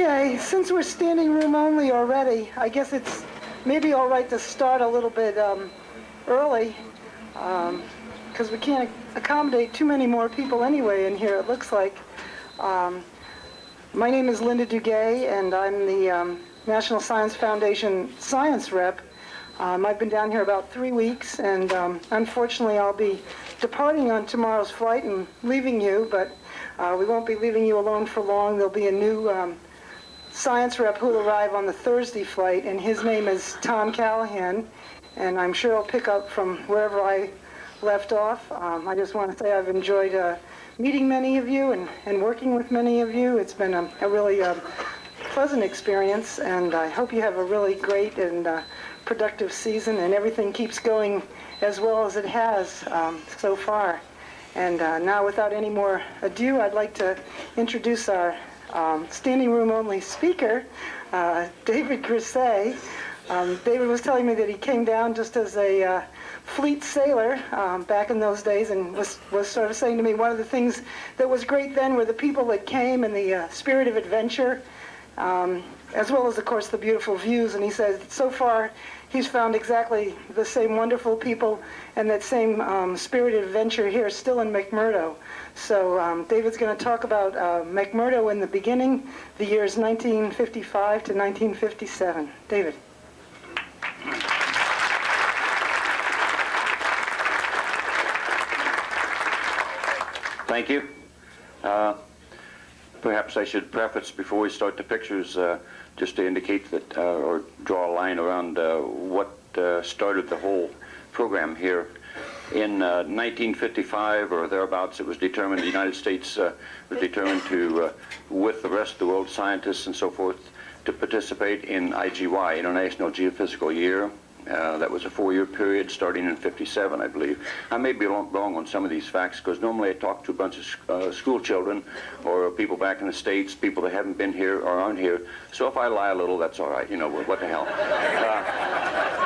Okay, since we're standing room only already, I guess it's maybe all right to start a little bit early, because we can't accommodate too many more people anyway in here, it looks like. My name is Linda Duguay, and I'm the National Science Foundation Science Rep. I've been down here about 3 weeks, and unfortunately I'll be departing on tomorrow's flight and leaving you, but we won't be leaving you alone for long. There'll be a new science rep who'll arrive on the Thursday flight, and his name is Tom Callahan, and I'm sure I'll pick up from wherever I left off. I just want to say I've enjoyed meeting many of you and working with many of you. It's been a really pleasant experience, and I hope you have a really great and productive season, and everything keeps going as well as it has so far. And now, without any more ado, I'd like to introduce our standing room only speaker, David Grisez. David was telling me that he came down just as a fleet sailor back in those days, and was sort of saying to me one of the things that was great then were the people that came and the spirit of adventure, as well as, of course, the beautiful views. And he says so far he's found exactly the same wonderful people and that same spirit of adventure here still in McMurdo. So David's going to talk about McMurdo in the beginning, the years 1955 to 1957. David. Thank you. Perhaps I should preface before we start the pictures just to indicate that, or draw a line around what started the whole program here. In 1955 or thereabouts, it was determined the United States was determined to, with the rest of the world, scientists and so forth, to participate in IGY, International Geophysical Year. That was a 4-year period starting in 57, I believe. I may be wrong on some of these facts, because normally I talk to a bunch of school children or people back in the States, people that haven't been here or aren't here. So if I lie a little, that's all right. You know, what the hell.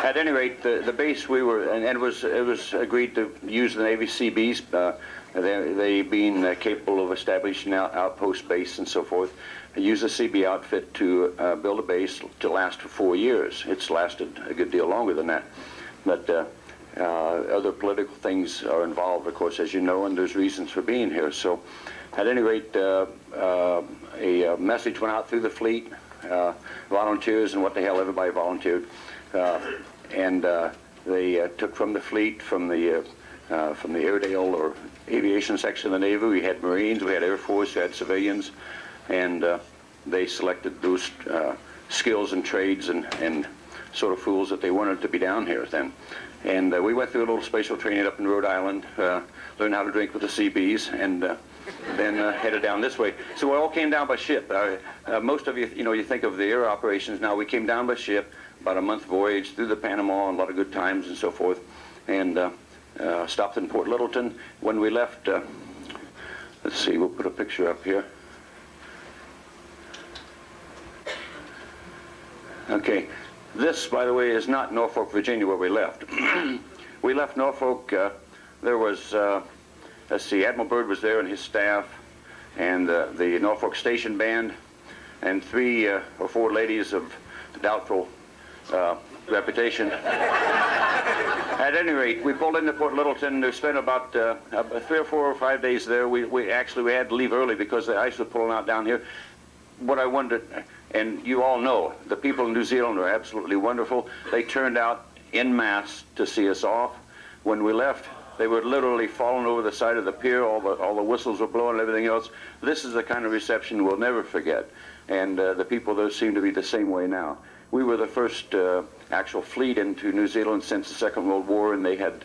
At any rate, the base we were, and it was agreed to use the Navy Seabees, they being capable of establishing outpost base and so forth, use a CB outfit to build a base to last for 4 years. It's lasted a good deal longer than that. But other political things are involved, of course, as you know, and there's reasons for being here. So at any rate, a message went out through the fleet, volunteers, and what the hell, everybody volunteered. And they took from the fleet, from the Airedale or aviation section of the Navy, we had Marines, we had Air Force, we had civilians, and they selected those skills and trades and sort of fools that they wanted to be down here then. And we went through a little spatial training up in Rhode Island, learned how to drink with the CBs, and then headed down this way. So we all came down by ship. Most of you, you think of the air operations now. We came down by ship, about a month voyage through the Panama, and a lot of good times and so forth, and stopped in Port Littleton. When we left, let's see, we'll put a picture up here. Okay, this, by the way, is not Norfolk, Virginia, where we left. We left Norfolk, there was, let's see, Admiral Byrd was there and his staff, and the Norfolk Station Band, and 3 or 4 ladies of doubtful reputation. At any rate, we pulled into Port Littleton. We spent about 3 or 4 or 5 days there. We had to leave early because the ice was pulling out down here. What I wondered, and you all know, the people in New Zealand are absolutely wonderful. They turned out en masse to see us off. When we left, they were literally falling over the side of the pier. All the whistles were blowing and everything else. This is the kind of reception we'll never forget. And the people there seem to be the same way now. We were the first actual fleet into New Zealand since the Second World War, and they had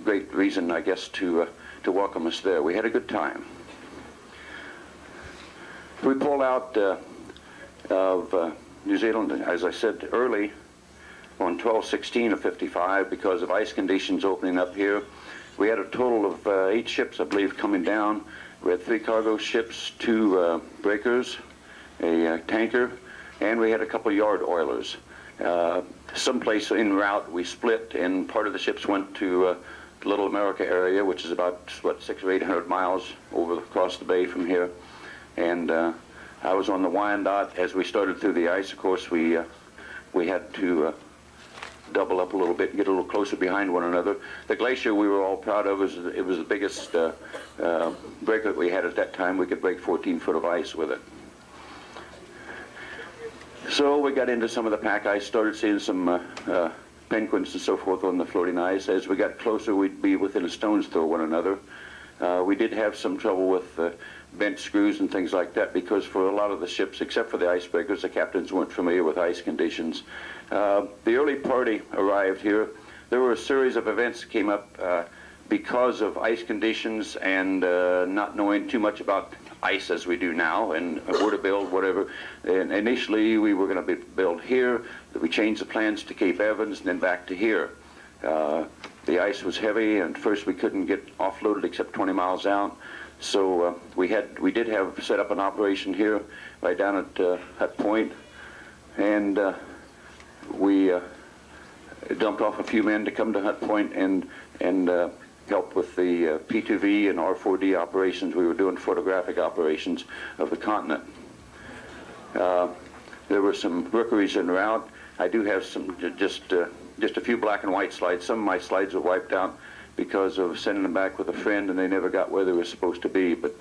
great reason, I guess, to welcome us there. We had a good time. We pulled out of New Zealand, as I said, early on 12/16 of 55 because of ice conditions opening up here. We had a total of 8 ships, I believe, coming down. We had 3 cargo ships, 2 breakers, a tanker, and we had a couple yard oilers. Someplace en route we split, and part of the ships went to the Little America area, which is about, 600 or 800 miles over across the bay from here. And I was on the Wyandotte. As we started through the ice, of course, we had to double up a little bit and get a little closer behind one another. The glacier we were all proud of. It was the biggest breaker that we had at that time. We could break 14 foot of ice with it. So we got into some of the pack ice, started seeing some penguins and so forth on the floating ice. As we got closer, we'd be within a stone's throw of one another. We did have some trouble with bent screws and things like that, because for a lot of the ships, except for the icebreakers, the captains weren't familiar with ice conditions. The early party arrived here. There were a series of events that came up because of ice conditions and not knowing too much about ice as we do now and where to build, whatever. And initially, we were going to build here. We changed the plans to Cape Evans and then back to here. The ice was heavy, and first we couldn't get offloaded except 20 miles out. So we did have set up an operation here, right down at Hut Point, and we dumped off a few men to come to Hut Point and help with the P2V and R4D operations. We were doing photographic operations of the continent. There were some rookeries en route. I do have some just a few black and white slides. Some of my slides were wiped out because of sending them back with a friend, and they never got where they were supposed to be, but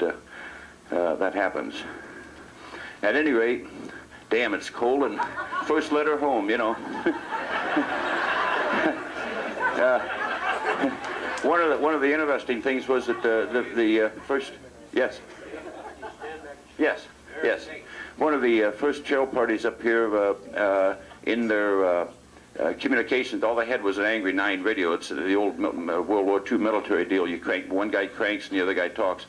that happens. At any rate, damn, it's cold, and first letter home, you know. One of the interesting things was that the first, yes, one of the first trail parties up here in their communications, all they had was an Angry 9 radio. It's the old World War II military deal. You crank, one guy cranks and the other guy talks.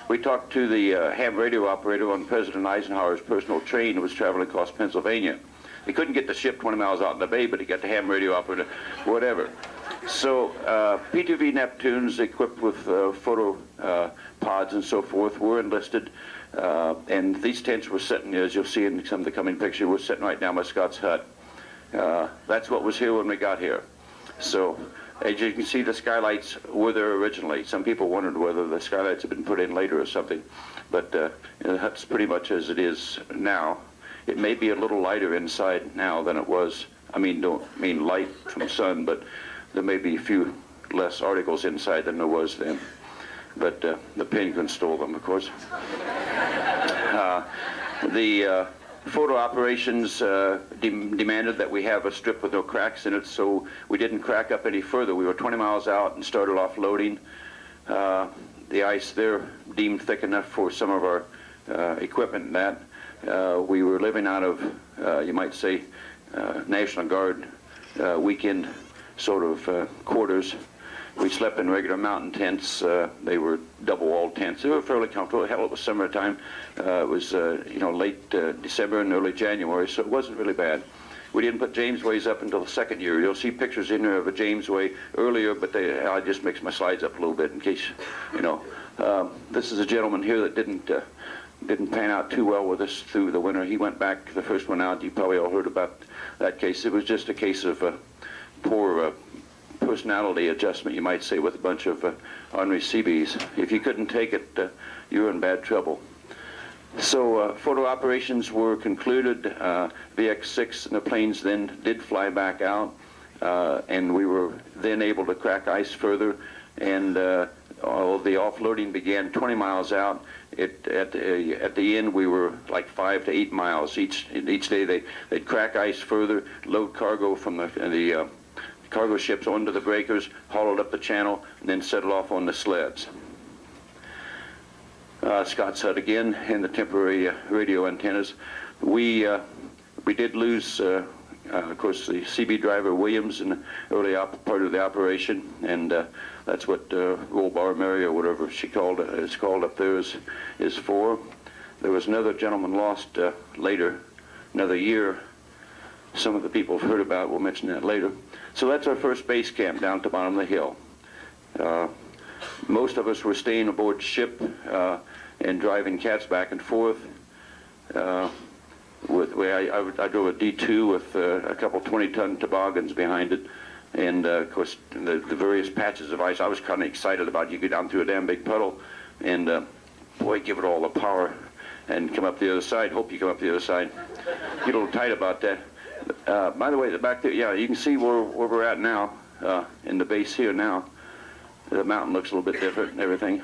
We talked to the ham radio operator on President Eisenhower's personal train that was traveling across Pennsylvania. He couldn't get the ship 20 miles out in the bay, but he got the ham radio operator, whatever. So P2V Neptunes equipped with photo pods and so forth were enlisted, and these tents were sitting, as you'll see in some of the coming pictures, were sitting right down by Scott's hut. That's what was here when we got here. So as you can see, the skylights were there originally. Some people wondered whether the skylights had been put in later or something, but the hut's pretty much as it is now. It may be a little lighter inside now than it was. I mean, don't mean light from sun, but there may be a few less articles inside than there was then. But the penguin stole them, of course. The photo operations demanded that we have a strip with no cracks in it, so we didn't crack up any further. We were 20 miles out and started offloading. The ice there deemed thick enough for some of our equipment and that. We were living out of, you might say, National Guard weekend sort of quarters. We slept in regular mountain tents. They were double-walled tents. They were fairly comfortable. Hell, it was summertime. It was, late December and early January, so it wasn't really bad. We didn't put Jamesways up until the second year. You'll see pictures in there of a Jamesway earlier, but I just mixed my slides up a little bit in case, you know. This is a gentleman here that didn't pan out too well with us through the winter. He went back, the first one out. You probably all heard about that case. It was just a case of poor personality adjustment, you might say, with a bunch of ornery Seabees. If you couldn't take it, you were in bad trouble. So photo operations were concluded. VX-6 and the planes then did fly back out, and we were then able to crack ice further, and all the offloading began 20 miles out. At the end, we were like 5 to 8 miles. Each day they'd crack ice further, load cargo from the cargo ships onto the breakers, hauled up the channel, and then settled off on the sleds. Scott's hut again, and the temporary radio antennas. We did lose, of course, the CB driver Williams in the early part of the operation, and that's what Roll Bar Mary or whatever she is called up there is for. There was another gentleman lost later, another year. Some of the people have heard about it. We'll mention that later. So that's our first base camp down at the bottom of the hill. Most of us were staying aboard ship and driving cats back and forth. I drove a D2 with a couple 20-ton toboggans behind it. And, of course, the various patches of ice I was kind of excited about. You go down through a damn big puddle, and, boy, give it all the power. and come up the other side. Hope you come up the other side. Get a little tight about that. By the way, the back there, yeah, you can see where we're at now, in the base here now. The mountain looks a little bit different and everything.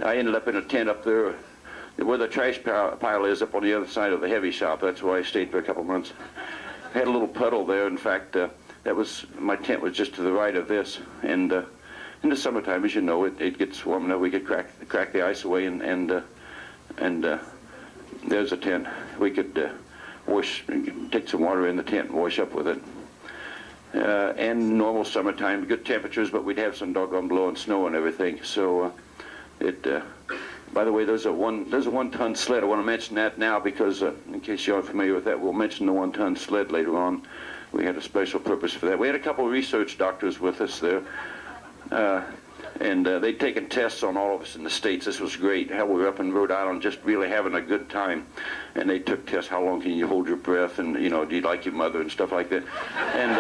I ended up in a tent up there where the trash pile is, up on the other side of the heavy shop. That's where I stayed for a couple months. I had a little puddle there. In fact, my tent was just to the right of this. And in the summertime, as you know, it gets warm enough. We could crack the ice away, and there's a tent. We could take some water in the tent and wash up with it. And normal summertime, good temperatures, but we'd have some doggone blowing snow and everything. So by the way, there's a 1-ton sled. I want to mention that now because, in case you aren't familiar with that, we'll mention the 1-ton sled later on. We had a special purpose for that. We had a couple of research doctors with us there, and they'd taken tests on all of us in the States. This was great. Hell, we were up in Rhode Island just really having a good time, and they took tests. How long can you hold your breath? And, do you like your mother and stuff like that? And,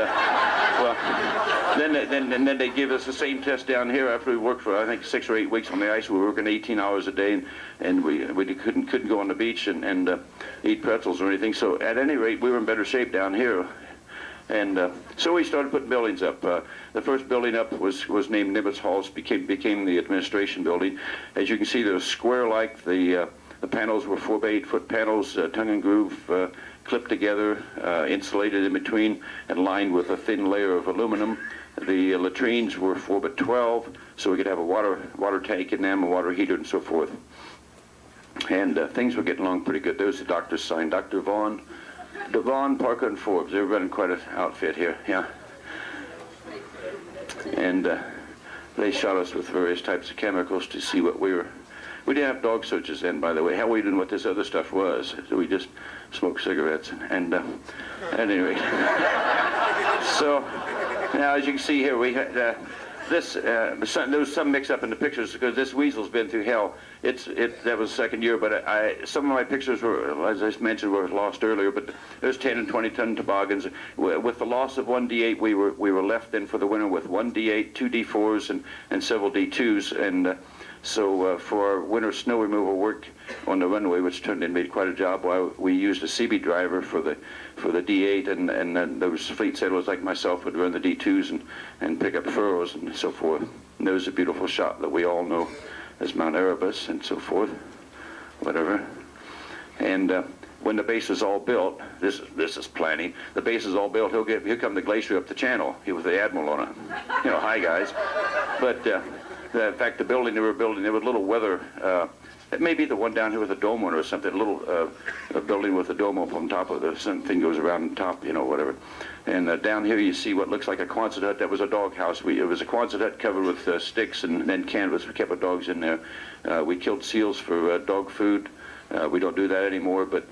then they give us the same test down here after we worked for, I think, 6 or 8 weeks on the ice. We were working 18 hours a day, and we couldn't go on the beach and eat pretzels or anything. So at any rate, we were in better shape down here. And so we started putting buildings up. The first building up was named Nimitz Halls, became the administration building. As you can see, they're square-like. The panels were 4-by-8-foot panels, tongue and groove, clipped together, insulated in between, and lined with a thin layer of aluminum. The latrines were 4-by-12, so we could have a water tank in them, a water heater, and so forth. And things were getting along pretty good. There's the doctor's sign, Dr. Devon, Parker, and Forbes. They were running quite an outfit here, yeah. And they shot us with various types of chemicals to see what we were. We didn't have dog searches then, by the way. Hell, we didn't know what this other stuff was. So we just smoked cigarettes. And at any rate. So now, as you can see here, we had there was some mix-up in the pictures because this weasel's been through hell. That was the second year, but some of my pictures were, as I mentioned, were lost earlier. But there's 10 and 20-ton toboggans. With the loss of one D8, we were left then for the winter with one D8, 2 D4s, and several D2s. And so for our winter snow removal work on the runway, which turned in made quite a job, we used a CB driver for the D8, and then there was fleet sailors like myself would run the D2s and pick up furrows and so forth. And there's a beautiful shot that we all know as Mount Erebus and so forth, whatever. And when the base is all built, this is planning. The base is all built. He'll come the glacier up the channel with the Admiral on it. Hi guys. But in fact, the building they were building, there was a little weather. It may be the one down here with a dome on it or something. A little a building with a dome up on top of it. Something goes around the top, whatever. And down here you see what looks like a Quonset hut. That was a dog house. It was a Quonset hut covered with sticks and then canvas. We kept our dogs in there. We killed seals for dog food. We don't do that anymore, but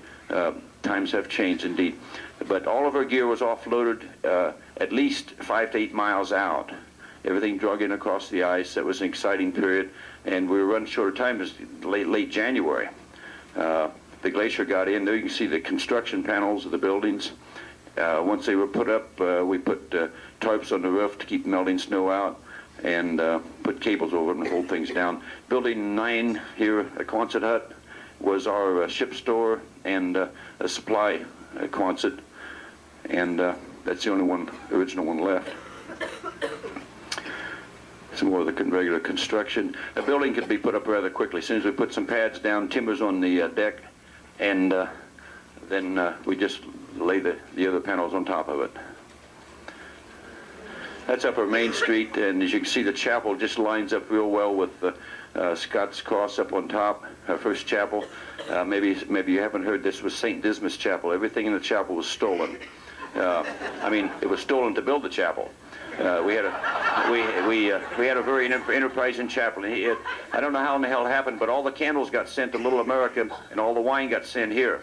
times have changed indeed. But all of our gear was offloaded at least 5 to 8 miles out. Everything drug in across the ice. That was an exciting period. And we were running short of time. It was late January. The glacier got in. There you can see the construction panels of the buildings. Once they were put up, we put tarps on the roof to keep melting snow out and put cables over them and hold things down. Building 9 here at Quonset hut was our ship store and a supply Quonset. And that's the only original one left. Some more of the regular construction. A building could be put up rather quickly. As soon as we put some pads down, timbers on the deck, and then we just lay the other panels on top of it. That's up our Main Street, and as you can see, the chapel just lines up real well with the Scots Cross up on top, our first chapel. Maybe you haven't heard, this was St. Dismas Chapel. Everything in the chapel was stolen. It was stolen to build the chapel. We had a very enterprising chapel. I don't know how in the hell it happened, but all the candles got sent to Little America, and all the wine got sent here.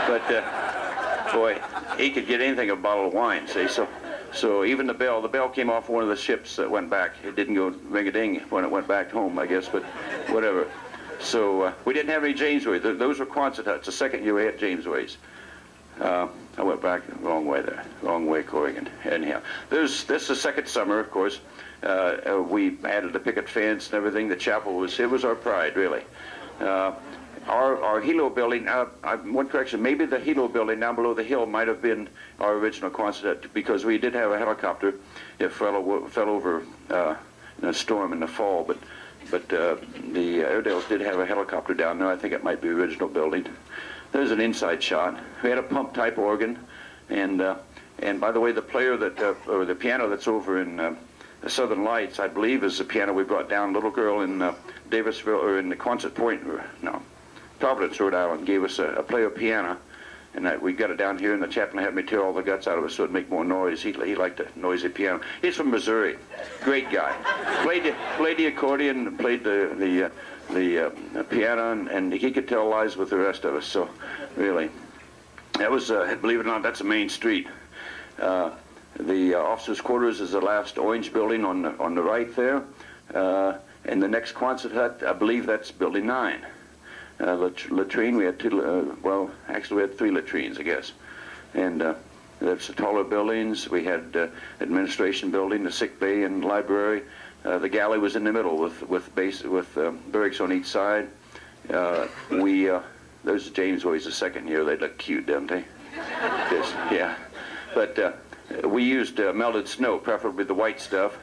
But boy, he could get anything a bottle of wine. See, so even the bell came off one of the ships that went back. It didn't go ring-a-ding when it went back home, I guess, but whatever. So we didn't have any Jamesways. Those were Quonset huts. The second year we had Jamesways. I went back the wrong way there, wrong way, Corrigan. Anyhow, this is the second summer, of course. We added a picket fence and everything. The chapel was our pride, really. our helo building, one correction, maybe the helo building down below the hill might have been our original Quonset, because we did have a helicopter. It fell over in a storm in the fall, but the Airedales did have a helicopter down there. I think it might be the original building. There's an inside shot. We had a pump type organ, and by the way, the player or the piano that's over in the Southern Lights, I believe, is the piano we brought down. A little girl in Davisville, or in the Quonset Point, Providence, Rhode Island, gave us a player piano, and we got it down here, and the chaplain had me tear all the guts out of it so it'd make more noise. He liked a noisy piano. He's from Missouri. Great guy. Played the accordion, played the piano, and he could tell lies with the rest of us. So, really, that was, believe it or not, that's a main street. The officers' quarters is the last orange building on the right there, and the next Quonset hut, I believe that's building 9. Latrine, we had two, actually we had 3 latrines, I guess. And there's the taller buildings. We had administration building, the sick bay and library. The galley was in the middle with barracks on each side. There's James Boys the second year. They look cute, don't they? Yeah. But we used melted snow, preferably the white stuff.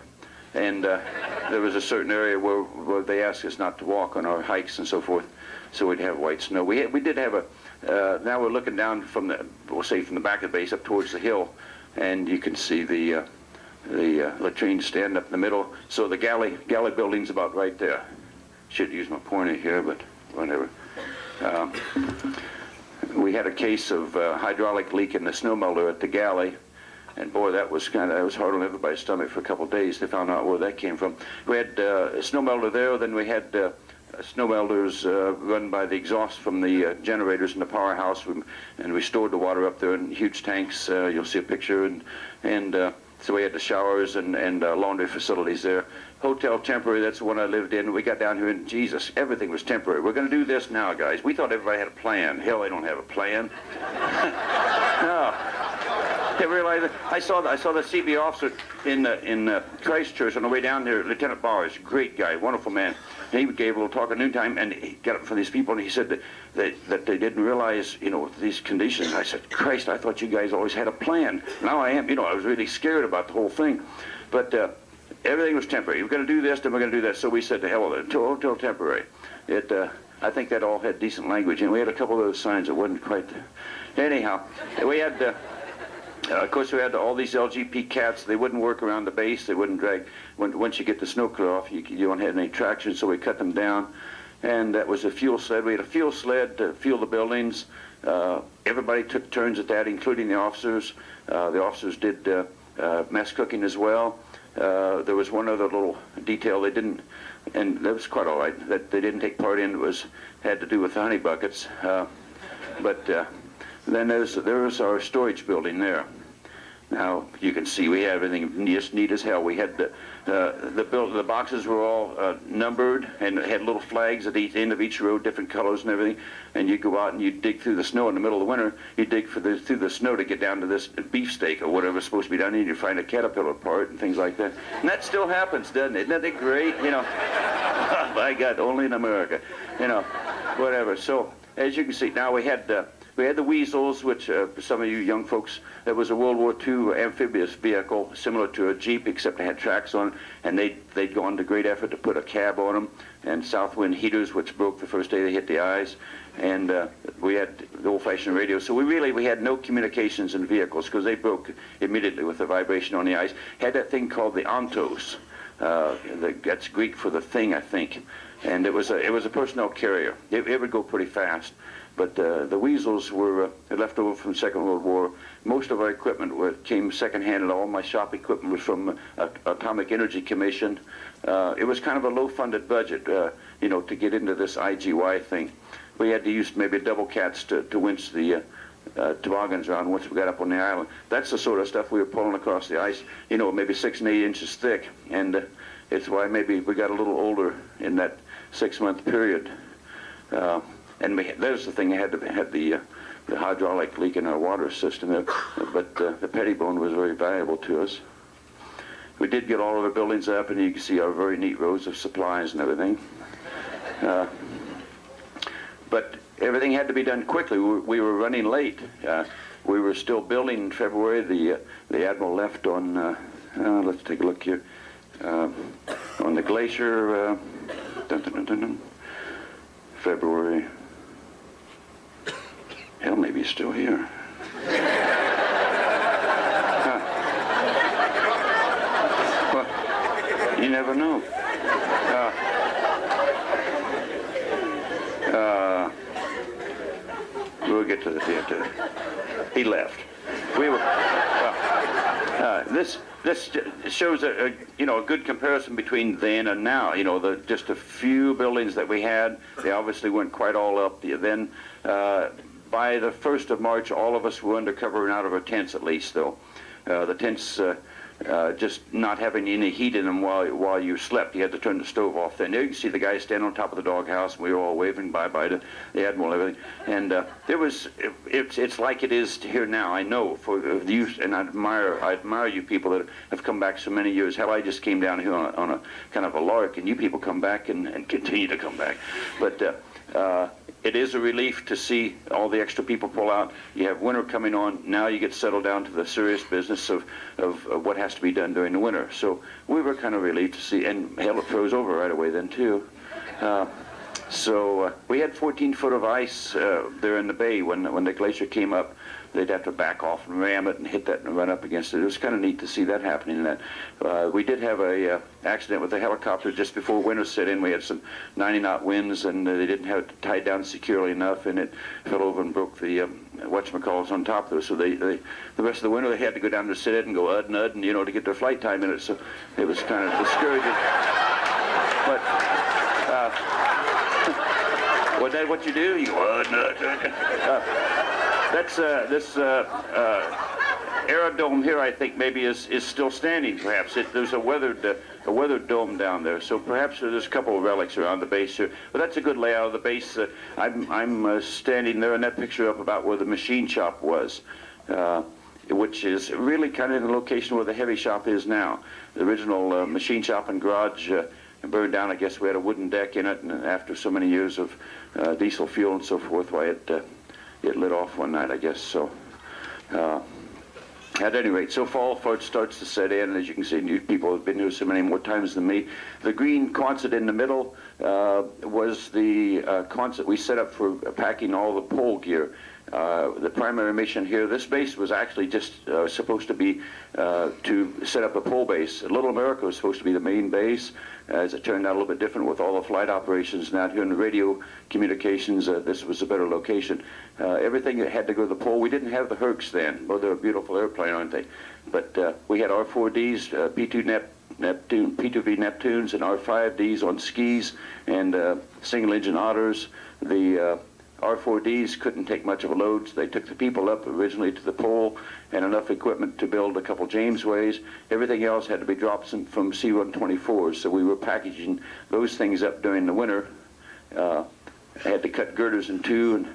And there was a certain area where they asked us not to walk on our hikes and so forth, so we'd have white snow. We did have now we're looking down from the back of the base up towards the hill, and you can see the latrine stand up in the middle. So the galley building's about right there. Should use my pointer here, but whatever. We had a case of hydraulic leak in the snow melter at the galley. And boy, that was hard on everybody's stomach for a couple of days. They found out where that came from. We had a snow melter there. Then we had snow melters run by the exhaust from the generators in the powerhouse, and we stored the water up there in huge tanks. You'll see a picture, and so we had the showers and laundry facilities there. Hotel temporary, that's the one I lived in. We got down here, and Jesus, everything was temporary. We're going to do this now, guys. We thought everybody had a plan. Hell, they don't have a plan. No. I realized that I saw the CB officer in Christchurch on the way down there, Lieutenant Bowers, great guy, wonderful man. And he gave a little talk at noontime, and he got up from these people, and he said that they didn't realize, these conditions. I said, Christ, I thought you guys always had a plan. Now I am. I was really scared about the whole thing. But everything was temporary. We're going to do this, then we're going to do that. So we said, to hell with it, until temporary. I think that all had decent language, and we had a couple of those signs that wasn't quite. Anyhow, we had. Of course, we had all these LGP cats. They wouldn't work around the base. They wouldn't drag. Once you get the snow clear off, you don't have any traction, so we cut them down. And that was a fuel sled. We had a fuel sled to fuel the buildings. Everybody took turns at that, including the officers. The officers did mess cooking as well. There was one other little detail they didn't, and that was quite all right, that they didn't take part in, had to do with the honey buckets. Then there was our storage building there. Now you can see we had everything just neat as hell. We had the boxes were all numbered and had little flags at each end of each row, different colors and everything. And you go out and you dig through the snow in the middle of the winter. You dig through the snow to get down to this beefsteak or whatever's supposed to be down there. You find a caterpillar part and things like that. And that still happens, doesn't it? Isn't that great? My God, only in America. Whatever. So as you can see, now we had the Weasels, which for some of you young folks, that was a World War II amphibious vehicle, similar to a Jeep, except it had tracks on it, and they'd gone to great effort to put a cab on them, and south wind heaters, which broke the first day they hit the ice, and we had the old-fashioned radio. So we had no communications in vehicles, because they broke immediately with the vibration on the ice. Had that thing called the Ontos. That's Greek for the thing, I think, and it was a personnel carrier. It would go pretty fast. But the Weasels were left over from the Second World War. Most of our equipment came secondhand, and all my shop equipment was from Atomic Energy Commission. It was kind of a low-funded budget, to get into this IGY thing. We had to use maybe double cats to winch the toboggans around once we got up on the island. That's the sort of stuff we were pulling across the ice, maybe 6 and 8 inches thick. And it's why maybe we got a little older in that 6-month period. And there's the thing, they had the hydraulic leak in our water system, but the pettibone was very valuable to us. We did get all of our buildings up, and you can see our very neat rows of supplies and everything. but everything had to be done quickly. We were running late. We were still building in February. The Admiral left on, let's take a look here, on the glacier, February. Hell, maybe he's still here. Well, you never know. We'll get to the theater. He left. We were. This shows a good comparison between then and now. Just a few buildings that we had. They obviously weren't quite all up. Then by the 1st of March, all of us were under cover and out of our tents at least. Though the tents. Just not having any heat in them while you slept. You had to turn the stove off then. There you can see the guy standing on top of the doghouse. We were all waving bye-bye to the Admiral and everything. And it's like it is here now. I know for you, and I admire you people that have come back so many years. Hell, I just came down here on a kind of a lark, and you people come back and continue to come back. But it is a relief to see all the extra people pull out. You have winter coming on. Now you get settled down to the serious business of what has to be done during the winter. So we were kind of relieved to see, and hell, it froze over right away then too. So we had 14 foot of ice there in the bay when the glacier came up. They'd have to back off and ram it and hit that and run up against it. It was kind of neat to see that happening. We did have a accident with a helicopter just before winter set in. We had some 90-knot winds, and they didn't have it tied down securely enough, and it fell over and broke the whatchamacallits on top of it. So the rest of the winter they had to go down to sit it and go ud and ud, and to get their flight time in it. So it was kind of discouraging. But was that what you do? You go ud and ud. That's this aerodome here, I think, maybe is still standing. Perhaps there's a weathered dome down there. So perhaps there's a couple of relics around the base here. But that's a good layout of the base. I'm standing there in that picture up about where the machine shop was, which is really kind of in the location where the heavy shop is now. The original machine shop and garage burned down. I guess we had a wooden deck in it, and after so many years of diesel fuel and so forth, why it lit off one night, I guess. So at any rate, so fall starts to set in. As you can see, new people have been here so many more times than me. The green Quonset in the middle was the Quonset we set up for packing all the pole gear. The primary mission here, this base was actually just supposed to be to set up a pole base. Little America was supposed to be the main base. As it turned out, a little bit different with all the flight operations. And out here in the radio communications, this was a better location. Everything that had to go to the pole. We didn't have the Hercs then. Well, they're a beautiful airplane, aren't they? But we had R4Ds, P2V Neptunes, and R5Ds on skis, and single-engine Otters. The R4Ds couldn't take much of a load, so they took the people up originally to the pole and enough equipment to build a couple Jamesways. Everything else had to be dropped from C-124s, so we were packaging those things up during the winter. Had to cut girders in two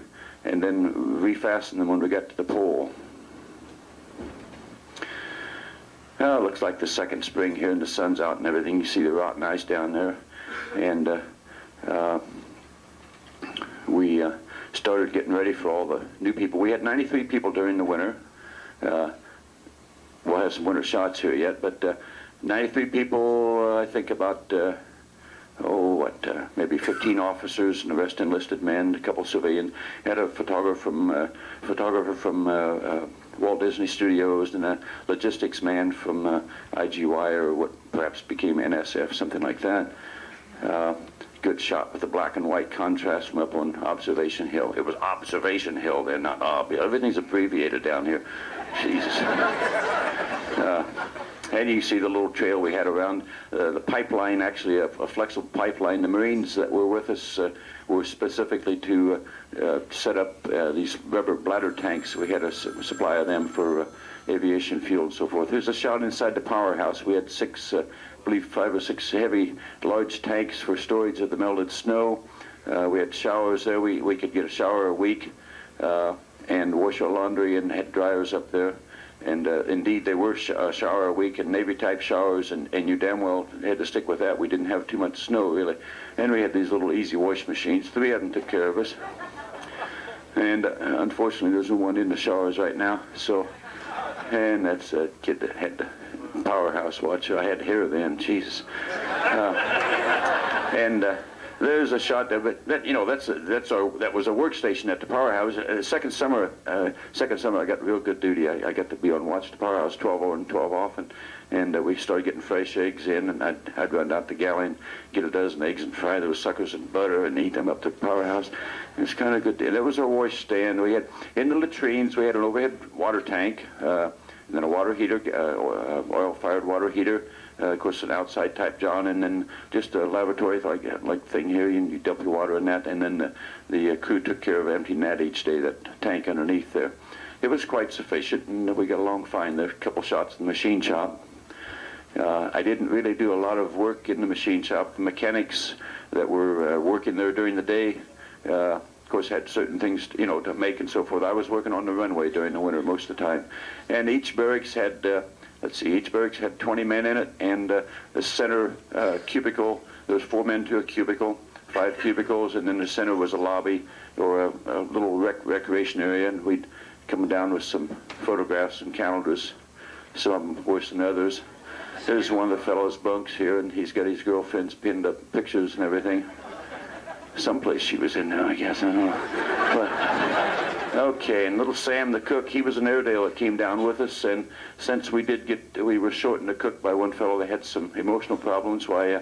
and then refasten them when we got to the pole. Well, it looks like the second spring here, and the sun's out and everything. You see the rotten ice down there. And we started getting ready for all the new people. We had 93 people during the winter. We'll have some winter shots here yet, but 93 people, I think about, maybe 15 officers and the rest enlisted men, a couple civilian. Had a photographer from Walt Disney Studios and a logistics man from IGY, or what perhaps became NSF, something like that. Good shot with the black and white contrast from up on Observation Hill. It was Observation Hill then, not everything's abbreviated down here. Jesus. And you see the little trail we had around the pipeline, actually a flexible pipeline. The Marines that were with us were specifically to set up these rubber bladder tanks. We had a supply of them for aviation fuel and so forth. There's a shot inside the powerhouse. We had 5 or 6 heavy, large tanks for storage of the melted snow. We had showers there. We could get a shower a week and wash our laundry, and had dryers up there. Indeed, they were a shower a week and Navy-type showers, and you damn well had to stick with that. We didn't have too much snow, really. And we had these little easy wash machines. 3 of them took care of us. And unfortunately, there's no one in the showers right now. So, and that's a kid that had the powerhouse watch. I had hair then, Jesus. There's a shot there, but that was a workstation at the powerhouse. Second summer I got real good duty. I got to be on watch at the powerhouse, 12 on and 12 off, and we started getting fresh eggs in, and I'd run down to the galley and get a dozen eggs and fry those suckers in butter and eat them up to the powerhouse. It was kind of good. There was our wash stand. We had in the latrines. We had an overhead water tank, and then a water heater, oil-fired water heater. Of course, an outside type John, and then just a lavatory like thing here. You dump your water in that, and then the crew took care of emptying that each day. That tank underneath there, it was quite sufficient, and we got along fine. There were a couple shots in the machine shop. I didn't really do a lot of work in the machine shop. The mechanics that were working there during the day, of course, had certain things to make and so forth. I was working on the runway during the winter most of the time, and each barracks had. Each barracks had 20 men in it, and the center cubicle, there was 4 men to a cubicle, 5 cubicles, and then the center was a lobby or a little recreation area, and we'd come down with some photographs and calendars, some worse than others. There's one of the fellows' bunks here, and he's got his girlfriend's pinned up pictures and everything. Someplace she was in now, I guess, I don't know. But, okay, and little Sam the cook, he was an Airedale that came down with us, and since we were shortened to cook by one fellow that had some emotional problems, why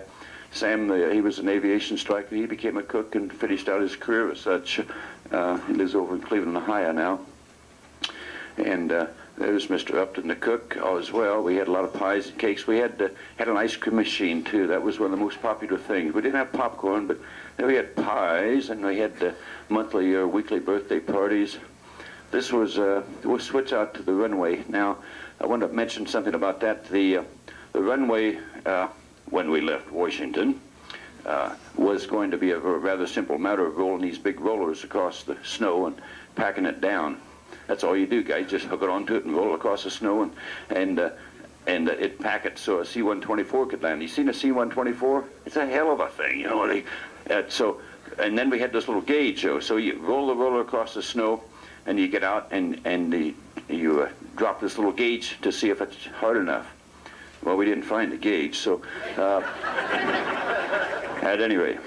Sam, he was an aviation striker, he became a cook and finished out his career as such. He lives over in Cleveland, Ohio now. And there's Mr. Upton the cook as well. We had a lot of pies and cakes. We had an ice cream machine too. That was one of the most popular things. We didn't have popcorn, but we had pies, and we had monthly or weekly birthday parties. This was we'll switch out to the runway now. I want to mention something about that. The runway when we left Washington was going to be a rather simple matter of rolling these big rollers across the snow and packing it down. That's all you do, guys. Just hook it onto it and roll it across the snow, and it pack it so a C-124 could land. You seen a C-124? It's a hell of a thing, and then we had this little gauge, so you roll the roller across the snow, and you get out and you drop this little gauge to see if it's hard enough. Well, we didn't find the gauge, so at any rate.